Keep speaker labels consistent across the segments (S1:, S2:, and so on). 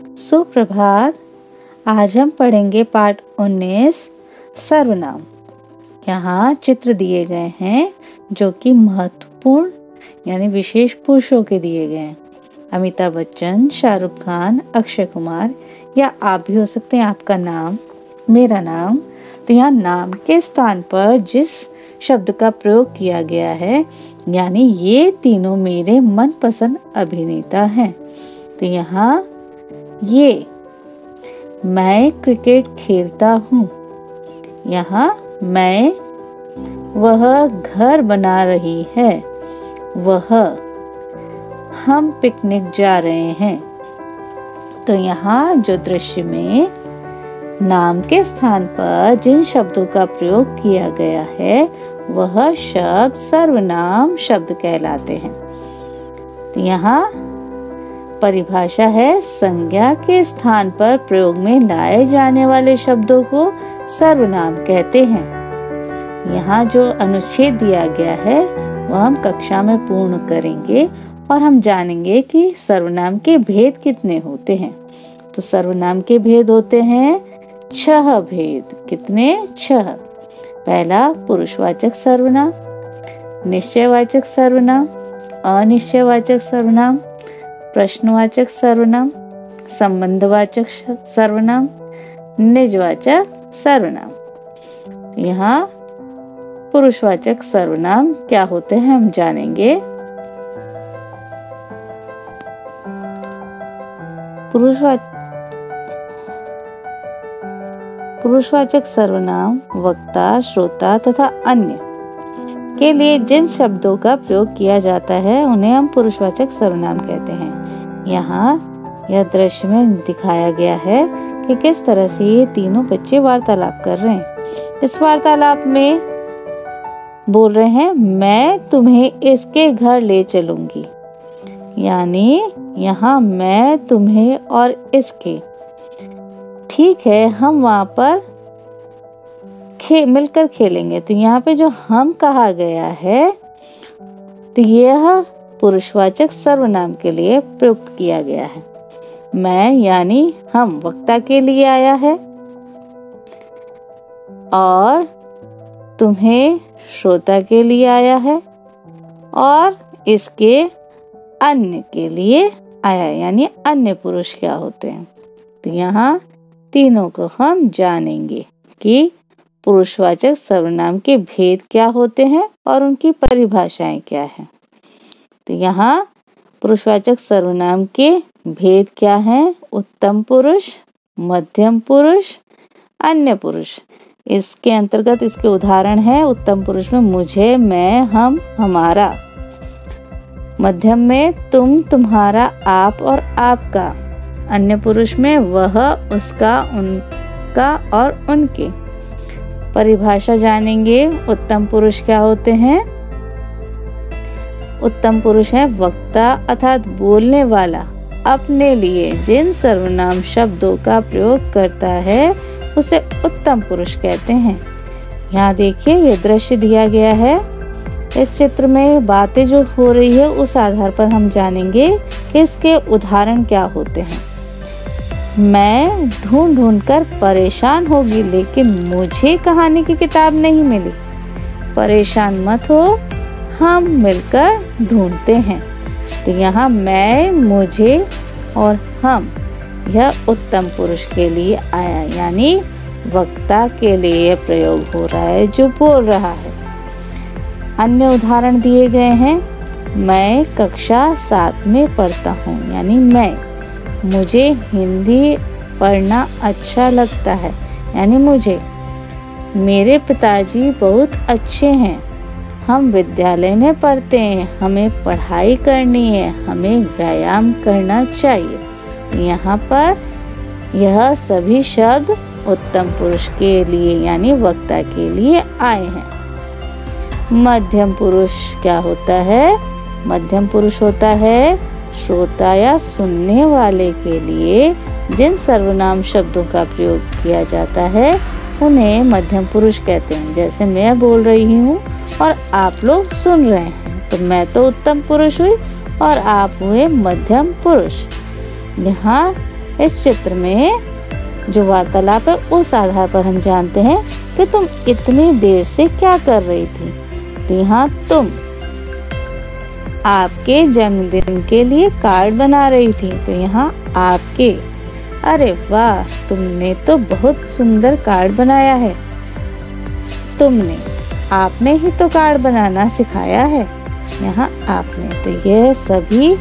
S1: सुप्रभात। आज हम पढ़ेंगे पाठ 19 सर्वनाम। यहाँ चित्र दिए गए हैं जो कि महत्वपूर्ण यानी विशेष पुरुषों के दिए गए हैं। अमिताभ बच्चन, शाहरुख खान, अक्षय कुमार या आप भी हो सकते हैं। आपका नाम, मेरा नाम। तो यहाँ नाम के स्थान पर जिस शब्द का प्रयोग किया गया है यानी ये तीनों मेरे मनपसंद अभिनेता हैं। तो यहाँ ये मैं क्रिकेट खेलता हूँ। यहाँ मैं वह घर बना रही है। वह हम पिकनिक जा रहे हैं। तो यहाँ जो दृश्य में नाम के स्थान पर जिन शब्दों का प्रयोग किया गया है वह शब्द सर्वनाम शब्द कहलाते हैं। तो यहाँ परिभाषा है, संज्ञा के स्थान पर प्रयोग में लाए जाने वाले शब्दों को सर्वनाम कहते हैं। यहाँ जो अनुच्छेद दिया गया है वह हम कक्षा में पूर्ण करेंगे और हम जानेंगे कि सर्वनाम के भेद कितने होते हैं। तो सर्वनाम के भेद होते हैं 6 भेद। कितने? 6। पहला पुरुषवाचक सर्वनाम, निश्चयवाचक सर्वनाम, अनिश्चयवाचक सर्वनाम, प्रश्नवाचक सर्वनाम, संबंधवाचक सर्वनाम, निजवाचक सर्वनाम। यहाँ पुरुषवाचक सर्वनाम क्या होते हैं हम जानेंगे। पुरुषवाचक सर्वनाम वक्ता, श्रोता तथा अन्य के लिए जिन शब्दों का प्रयोग किया जाता है उन्हें हम पुरुषवाचक सर्वनाम कहते हैं। यहाँ यह दृश्य में दिखाया गया है कि किस तरह से ये तीनों बच्चे वार्तालाप कर रहे हैं। इस वार्तालाप में बोल रहे हैं, मैं तुम्हें इसके घर ले चलूंगी। यानी यहाँ मैं, तुम्हें और इसके। ठीक है, हम वहां पर मिलकर खेलेंगे। तो यहाँ पे जो हम कहा गया है तो यह पुरुषवाचक सर्वनाम के लिए प्रयुक्त किया गया है। मैं यानी हम वक्ता के लिए आया है और तुम्हें श्रोता के लिए आया है और इसके अन्य के लिए आया है। यानी अन्य पुरुष क्या होते हैं। तो यहाँ तीनों को हम जानेंगे कि पुरुषवाचक सर्वनाम के भेद क्या होते हैं और उनकी परिभाषाएं क्या हैं। तो यहाँ पुरुषवाचक सर्वनाम के भेद क्या हैं? उत्तम पुरुष, मध्यम पुरुष, अन्य पुरुष। इसके अंतर्गत इसके उदाहरण है, उत्तम पुरुष में मुझे, मैं, हम, हमारा। मध्यम में तुम, तुम्हारा, आप और आपका। अन्य पुरुष में वह, उसका, उनका और उनके। परिभाषा जानेंगे। उत्तम पुरुष क्या होते हैं? उत्तम पुरुष है वक्ता अर्थात बोलने वाला अपने लिए जिन सर्वनाम शब्दों का प्रयोग करता है उसे उत्तम पुरुष कहते हैं। यहाँ देखिए ये दृश्य दिया गया है। इस चित्र में बातें जो हो रही है उस आधार पर हम जानेंगे कि इसके उदाहरण क्या होते हैं। मैं ढूंढ ढूंढ कर परेशान होगी लेकिन मुझे कहानी की किताब नहीं मिली। परेशान मत हो, हम मिलकर ढूंढते हैं। तो यहाँ मैं, मुझे और हम यह उत्तम पुरुष के लिए आया यानी वक्ता के लिए प्रयोग हो रहा है जो बोल रहा है। अन्य उदाहरण दिए गए हैं। मैं कक्षा 7 में पढ़ता हूँ यानी मैं। मुझे हिंदी पढ़ना अच्छा लगता है यानी मुझे। मेरे पिताजी बहुत अच्छे हैं। हम विद्यालय में पढ़ते हैं। हमें पढ़ाई करनी है। हमें व्यायाम करना चाहिए। यहाँ पर यह सभी शब्द उत्तम पुरुष के लिए यानी वक्ता के लिए आए हैं। मध्यम पुरुष क्या होता है? मध्यम पुरुष होता है श्रोता या सुनने वाले के लिए जिन सर्वनाम शब्दों का प्रयोग किया जाता है उन्हें मध्यम पुरुष कहते हैं। जैसे मैं बोल रही हूँ और आप लोग सुन रहे हैं तो मैं तो उत्तम पुरुष हुई और आप हुए मध्यम पुरुष। यहाँ इस चित्र में जो वार्तालाप है उस आधार पर हम जानते हैं कि तुम इतनी देर से क्या कर रही थी। तो यहाँ तुम आपके जन्मदिन के लिए कार्ड बना रही थी। तो यहाँ आपके, अरे वाह, तुमने तो बहुत सुंदर कार्ड बनाया है। तुमने, आपने ही तो कार्ड बनाना सिखाया है। यहाँ आपने, तो यह सभी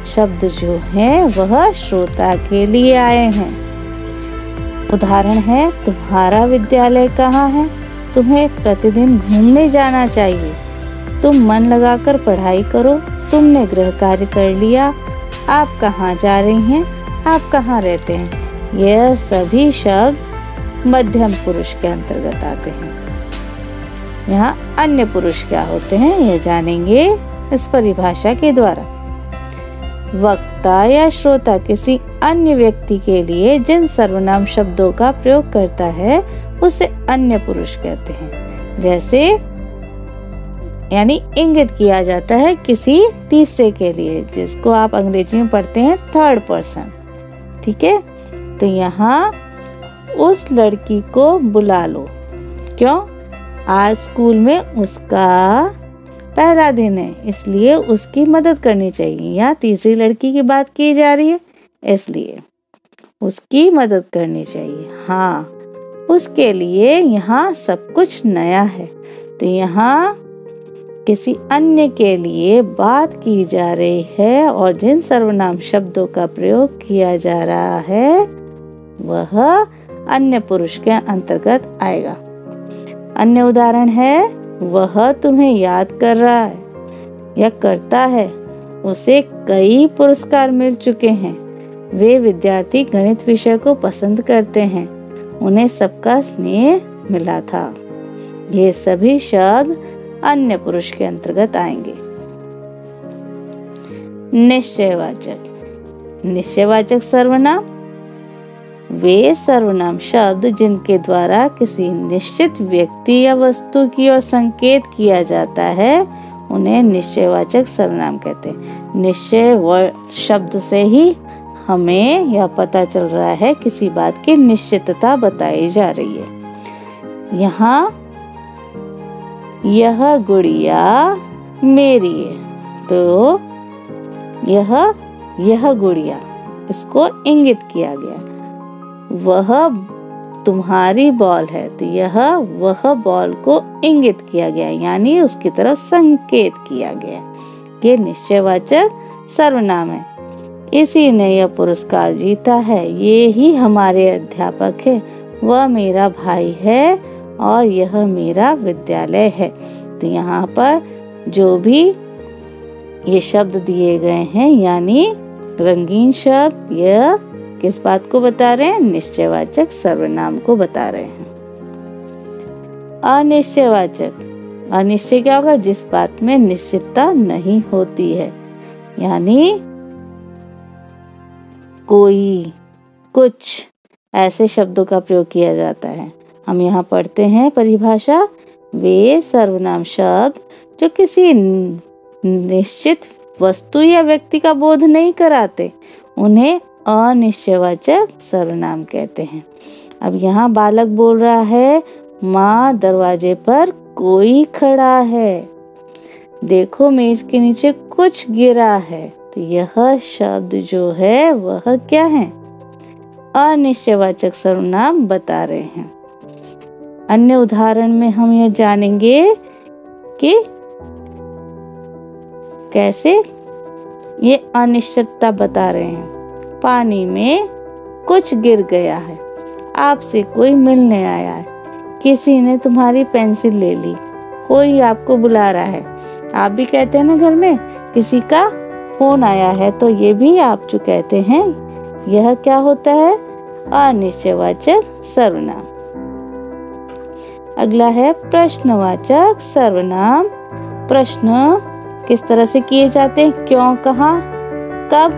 S1: शब्द जो हैं वह श्रोता के लिए आए हैं। उदाहरण है, तुम्हारा विद्यालय कहाँ है? तुम्हें प्रतिदिन घूमने जाना चाहिए। तुम मन लगाकर पढ़ाई करो। तुमने गृह कार्य कर लिया। आप कहाँ जा रही हैं? आप कहाँ रहते हैं? यह सभी शब्द मध्यम पुरुष के अंतर्गत आते हैं। यहाँ अन्य पुरुष क्या होते हैं यह जानेंगे इस परिभाषा के द्वारा। वक्ता या श्रोता किसी अन्य व्यक्ति के लिए जिन सर्वनाम शब्दों का प्रयोग करता है उसे अन्य पुरुष कहते हैं। जैसे यानी इंगित किया जाता है किसी तीसरे के लिए, जिसको आप अंग्रेजी में पढ़ते हैं थर्ड पर्सन। ठीक है, तो यहाँ उस लड़की को बुला लो। क्यों? आज स्कूल में उसका पहला दिन है, इसलिए उसकी मदद करनी चाहिए। यहाँ तीसरी लड़की की बात की जा रही है, इसलिए उसकी मदद करनी चाहिए। हाँ, उसके लिए यहाँ सब कुछ नया है। तो यहाँ किसी अन्य के लिए बात की जा रही है और जिन सर्वनाम शब्दों का प्रयोग किया जा रहा है वह अन्य पुरुष के अंतर्गत आएगा। अन्य उदाहरण है, वह तुम्हें याद कर रहा है या करता है। उसे कई पुरस्कार मिल चुके हैं। वे विद्यार्थी गणित विषय को पसंद करते हैं। उन्हें सबका स्नेह मिला था। ये सभी शब्द अन्य पुरुष के अंतर्गत आएंगे। निश्चयवाचक। निश्चयवाचक सर्वनाम वे सर्वनाम शब्द जिनके द्वारा किसी निश्चित व्यक्ति या वस्तु की ओर संकेत किया जाता है उन्हें निश्चयवाचक सर्वनाम कहते हैं। निश्चय शब्द से ही हमें यह पता चल रहा है किसी बात की निश्चितता बताई जा रही है। यहाँ यह गुड़िया मेरी है, तो यह गुड़िया, इसको इंगित किया गया। वह तुम्हारी बॉल है, तो वह बॉल को इंगित किया गया, यानी उसकी तरफ संकेत किया गया। ये निश्चयवाचक सर्वनाम है। इसी ने यह पुरस्कार जीता है। ये ही हमारे अध्यापक है। वह मेरा भाई है और यह मेरा विद्यालय है। तो यहाँ पर जो भी ये शब्द दिए गए हैं यानी रंगीन शब्द, यह किस बात को बता रहे हैं? निश्चयवाचक सर्वनाम को बता रहे हैं। अनिश्चयवाचक, अनिश्चय क्या होगा? जिस बात में निश्चितता नहीं होती है, यानी कोई, कुछ, ऐसे शब्दों का प्रयोग किया जाता है। हम यहाँ पढ़ते हैं परिभाषा, वे सर्वनाम शब्द जो किसी निश्चित वस्तु या व्यक्ति का बोध नहीं कराते उन्हें अनिश्चयवाचक सर्वनाम कहते हैं। अब यहाँ बालक बोल रहा है, माँ दरवाजे पर कोई खड़ा है। देखो मेज के नीचे कुछ गिरा है। तो यह शब्द जो है वह क्या है? अनिश्चयवाचक सर्वनाम बता रहे हैं। अन्य उदाहरण में हम यह जानेंगे कि कैसे ये अनिश्चितता बता रहे हैं। पानी में कुछ गिर गया है। आपसे कोई मिलने आया है। किसी ने तुम्हारी पेंसिल ले ली। कोई आपको बुला रहा है। आप भी कहते हैं ना घर में किसी का फोन आया है, तो ये भी आप जो कहते हैं यह क्या होता है? अनिश्चयवाचक सर्वनाम। अगला है प्रश्नवाचक सर्वनाम। प्रश्न किस तरह से किए जाते हैं? क्यों, कहाँ, कब,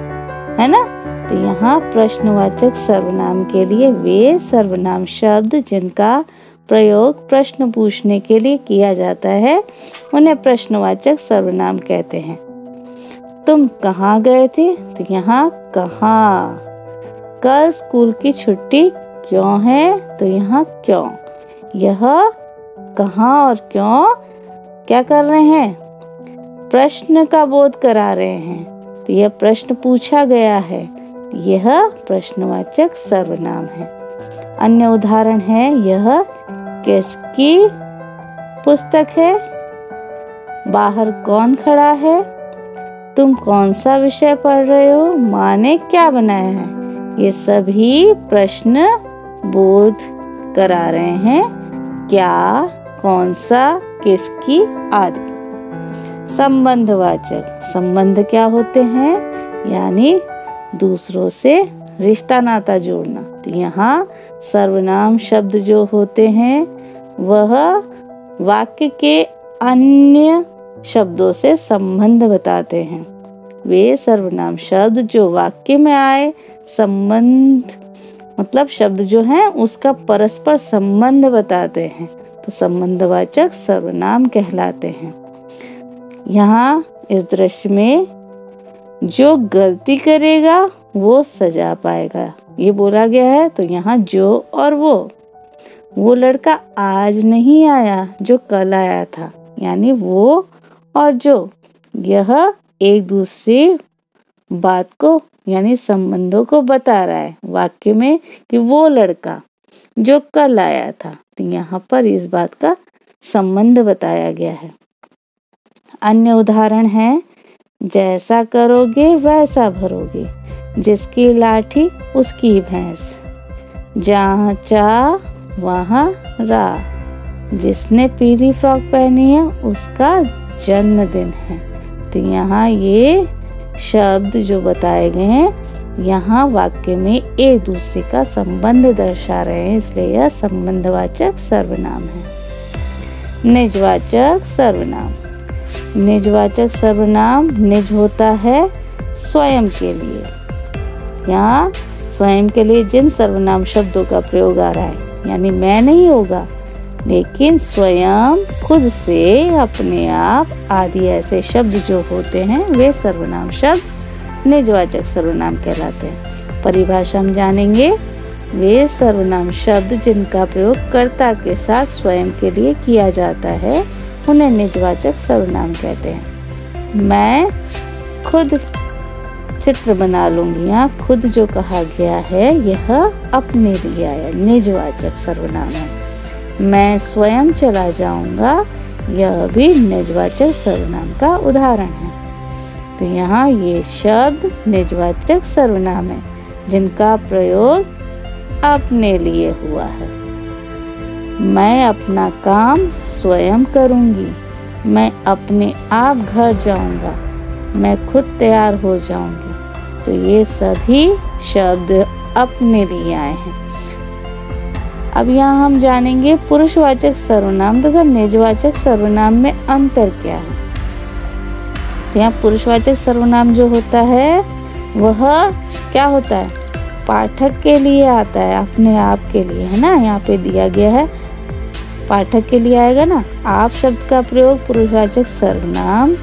S1: है ना? तो यहाँ प्रश्नवाचक सर्वनाम के लिए वे सर्वनाम शब्द जिनका प्रयोग प्रश्न पूछने के लिए किया जाता है उन्हें प्रश्नवाचक सर्वनाम कहते हैं। तुम कहाँ गए थे? तो यहाँ कहाँ, कल स्कूल की छुट्टी क्यों है? तो यहाँ क्यों, यह कहाँ और क्यों क्या कर रहे हैं? प्रश्न का बोध करा रहे हैं। तो यह प्रश्न पूछा गया है, यह प्रश्नवाचक सर्वनाम है। अन्य उदाहरण है, यह किसकी पुस्तक है? बाहर कौन खड़ा है? तुम कौन सा विषय पढ़ रहे हो? माँ ने क्या बनाया है? ये सभी प्रश्न बोध करा रहे हैं, क्या, कौन सा, किसकी आदि। संबंधवाचक, संबंध क्या होते हैं? यानी दूसरों से रिश्ता नाता जोड़ना। तो यहाँ सर्वनाम शब्द जो होते हैं वह वाक्य के अन्य शब्दों से संबंध बताते हैं। वे सर्वनाम शब्द जो वाक्य में आए, संबंध मतलब शब्द जो है उसका परस्पर संबंध बताते हैं, तो संबंधवाचक सर्वनाम कहलाते हैं। यहाँ इस दृश्य में जो गलती करेगा वो सजा पाएगा, ये बोला गया है। तो यहाँ जो और वो लड़का आज नहीं आया जो कल आया था, यानी वो और जो, यह एक दूसरे बात को यानी संबंधों को बता रहा है वाक्य में कि वो लड़का जो कल आया था। तो यहाँ पर इस बात का संबंध बताया गया है। अन्य उदाहरण है, जैसा करोगे वैसा भरोगे, जिसकी लाठी उसकी भैंस, जहाँ चाह वहाँ राह, जिसने पीली फ्रॉक पहनी है उसका जन्मदिन है। तो यहाँ ये शब्द जो बताए गए हैं यहाँ वाक्य में एक दूसरे का संबंध दर्शा रहे हैं, इसलिए यह संबंधवाचक सर्वनाम है। निजवाचक सर्वनाम, निजवाचक सर्वनाम निज होता है स्वयं के लिए। यहाँ स्वयं के लिए जिन सर्वनाम शब्दों का प्रयोग आ रहा है, यानी मैं नहीं होगा लेकिन स्वयं, खुद से, अपने आप आदि ऐसे शब्द जो होते हैं वे सर्वनाम शब्द निजवाचक सर्वनाम कहलाते हैं। परिभाषा हम जानेंगे, वे सर्वनाम शब्द जिनका प्रयोग कर्ता के साथ स्वयं के लिए किया जाता है उन्हें निजवाचक सर्वनाम कहते हैं। मैं खुद चित्र बना लूंगी, यहाँ खुद जो कहा गया है यह अपने लिए आया, निजवाचक सर्वनाम है। मैं स्वयं चला जाऊंगा, यह भी निजवाचक सर्वनाम का उदाहरण है। तो यहाँ ये शब्द निजवाचक सर्वनाम है जिनका प्रयोग अपने लिए हुआ है। मैं अपना काम स्वयं करूंगी, मैं अपने आप घर जाऊंगा, मैं खुद तैयार हो जाऊंगी। तो ये सभी शब्द अपने लिए आए हैं। अब यहाँ हम जानेंगे पुरुषवाचक सर्वनाम तथा निजवाचक सर्वनाम में अंतर क्या है। तो यहाँ पुरुषवाचक सर्वनाम जो होता है वह क्या होता है? पाठक के लिए आता है, अपने आप के लिए, है ना। यहाँ पे दिया गया है पाठक के लिए आएगा ना। आप शब्द का प्रयोग पुरुषवाचक सर्वनाम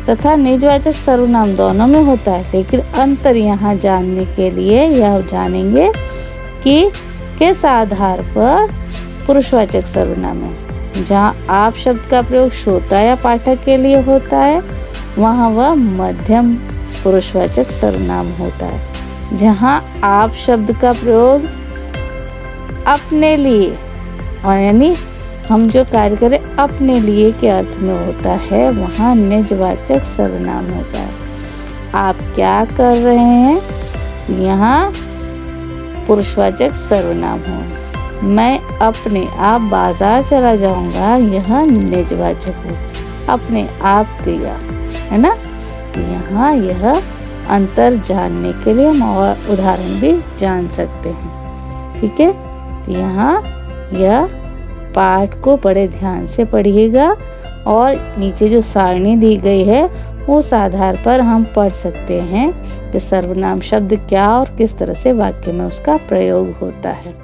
S1: तथा निजवाचक सर्वनाम दोनों में होता है, लेकिन अंतर यहाँ जानने के लिए यह जानेंगे कि किस आधार पर पुरुषवाचक सर्वनाम है। जहाँ आप शब्द का प्रयोग श्रोता या पाठक के लिए होता है वहाँ वह मध्यम पुरुषवाचक सर्वनाम होता है। जहाँ आप शब्द का प्रयोग अपने लिए, और यानी हम जो कार्य करें अपने लिए के अर्थ में होता है, वहाँ निजवाचक सर्वनाम होता है। आप क्या कर रहे हैं, यहाँ पुरुषवाचक सर्वनाम हो। मैं अपने आप बाजार चला जाऊंगा, यह निजवाचक हो, अपने आप क्रिया, है ना। यहाँ यह अंतर जानने के लिए हम और उदाहरण भी जान सकते हैं, ठीक है। तो यहाँ यह पाठ को बड़े ध्यान से पढ़िएगा और नीचे जो सारणी दी गई है उस आधार पर हम पढ़ सकते हैं कि सर्वनाम शब्द क्या और किस तरह से वाक्य में उसका प्रयोग होता है।